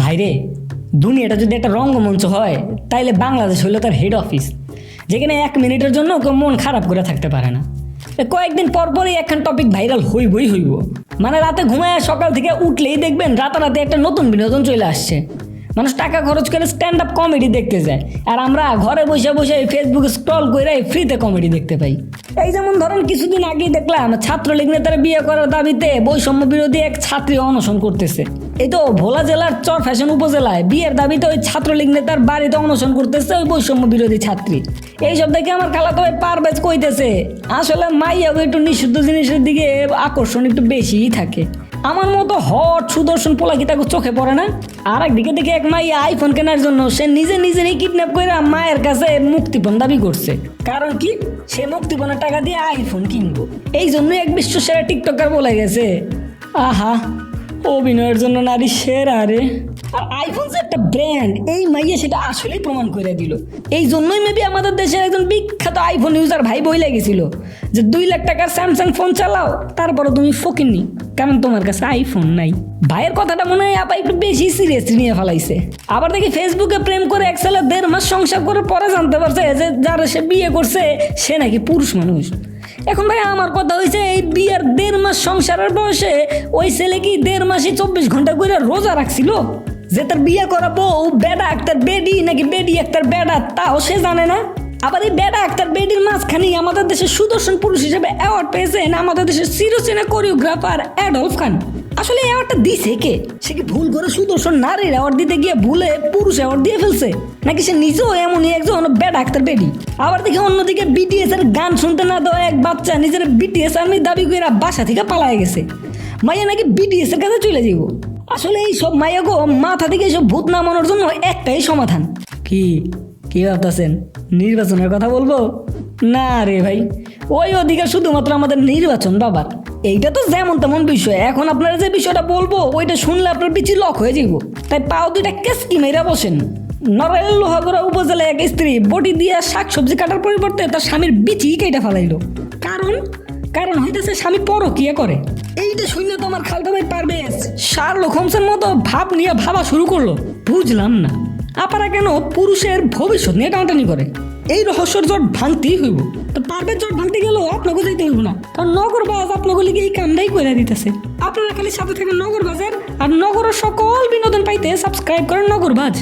ভাইরে, দুনিয়াটা যদি একটা রঙ্গমঞ্চ হয় তাইলে বাংলাদেশ হইলো তার হেড অফিস, যেখানে 1 মিনিটের জন্য কেউ মন খারাপ করে থাকতে পারে না। কয়েকদিন পর পরই একখান টপিক ভাইরাল হইবই হইব। মানে রাতে ঘুমায় সকাল থেকে উঠলেই দেখবেন রাতারাতি একটা নতুন বিনোদন চলে আসছে। মানুষ টাকা খরচ করে স্ট্যান্ড আপ কমেডি দেখতে যায়, আর আমরা ঘরে বসে বসে ফেসবুকে স্ক্রল করে ফ্রিতে কমেডি দেখতে পাই। এই যেমন ধরেন কিছুদিন আগেই দেখলাম ছাত্রলীগ নেতারা বিয়ে করার দাবিতে বৈষম্য বিরোধী এক ছাত্রী অনশন করতেছে। এই তো ভোলা জেলার চর ফ্যাশন উপজেলায় বিয়ের দাবিতে ওই ছাত্রলীগ নেতার বাড়িতে অনশন করতেছে ওই বৈষম্য বিরোধী ছাত্রী। এইসব দেখে আমার খালাতো ভাই পারভেজ কইতেছে, আসলে মাইয়া একটু নিষিদ্ধ জিনিসের দিকে আকর্ষণ একটু বেশিই থাকে। আমার মতো হট সুদর্শন পোলা কি তাকে চোখে পড়ে না? আর একদিকে দেখে এক মাইয়া আইফোন কেনার জন্য সে নিজেরই কিডন্যাপ করে মায়ের কাছে মুক্তিপণ দাবি করছে। কারণ কি, সে মুক্তিপণের টাকা দিয়ে আইফোন কিনবো। এই জন্য এক বিশ্ব সেরা টিকটকার বলে গেছে, আহা অভিনয়ের জন্য নারী সেরা রে। আর আইফোন যে একটা ব্র্যান্ড, এই মাইয়া সেটা আসলেই প্রমাণ করে দিল। এই জন্যই মেবি আমাদের দেশের একজন বিখ্যাত আইফোন ইউজার ভাই বইলে গেছিল যে 2 লাখ টাকার স্যামসাং ফোন চালাও, তারপরে তুমি ফকিন্নি, কারণ তোমার কাছে আইফোন নাই। ভাইয়ের কথাটা মনে হয় আপা একটু বেশি সিরিয়াসলি নিয়ে ফেলাইছে। আবার দেখি ফেসবুকে প্রেম করে 1 সালে 1.5 মাস সংসার করে পরে জানতে পারছে যে যারা সে বিয়ে করছে সে নাকি পুরুষ মানুষ। এখন ভাই আমার কথা হয়েছে, এই বিয়ের 1.5 মাস সংসারের বয়সে ওই ছেলে কি 1.5 মাসে 24 ঘন্টা করে রোজা রাখছিল? যে তার বিয়ে করা বউ বেডা একটার বেডি নাকি বেডি একটার বেডা তাও সে জানে না। আবার এই বেডা একটার বেডির মাঝখানেই আমাদের দেশের সুদর্শন পুরুষ হিসেবে অ্যাওয়ার্ড পেয়েছেন আমাদের দেশের চিরচেনা কোরিওগ্রাফার অ্যাডলফ খান। আসলে এই অ্যাওয়ার্ডটা দিছে কে? সে কি ভুল করে সুদর্শন নারীর অ্যাওয়ার্ড দিতে গিয়ে ভুলে পুরুষ অ্যাওয়ার্ড দিয়ে ফেলছে, নাকি সে নিজেও এমনই একজন বেডা একটার বেডি? আবার দেখি অন্যদিকে বিটিএস এর গান শুনতে না দেওয়া এক বাচ্চা নিজের বিটিএস আর্মি দাবি করে বাসা থেকে পালায় গেছে। মাইয়া নাকি বিটিএস এর কাছে চলে যাইব। আসলে এই সব মাইয়াগো মাথা থেকে এইসব ভূত নামানোর জন্য একটাই সমাধান। কি ভাবতেছেন নির্বাচনের কথা বলবো? না রে ভাই, ওই অধিকার শুধুমাত্র আমাদের নির্বাচন বাবার। এইটা তো যেমন তেমন বিষয়। এখন আপনারা যে বিষয়টা বলবো ওইটা শুনলে আপনার পিছু লক হয়ে যাইব। তাই পাও 2টা কেসকি মেয়েরা বসেন। নড়াইল লোহাগড়া উপজেলায় এক স্ত্রী বটি দিয়ে শাকসবজি কাটার পরিবর্তে তার স্বামীর বিচি কেটে ফেলাইলো। কারণ হইতেছে স্বামী পরকিয়া করে। এইটা শুনলে তো আমার খালতো ভাই পারভেজ শার্লক হোমসের মতো ভাব নিয়ে ভাবা শুরু করলো। বুঝলাম না আপনারা কেন পুরুষের ভবিষ্যৎ নিয়ে টানাটানি করে। এই রহস্যর জট ভাঙতেই হইব। তো পারভেজ জট ভাঙতে গেলেও আপনাকে যাইতে হইব না, কারণ নগরবাজ আপনাকে লিগে এই কামটাই করে দিতেছে। আপনারা খালি সাথে থাকেন নগরবাজের, আর নগরের সকল বিনোদন পাইতে সাবস্ক্রাইব করেন নগরবাজ।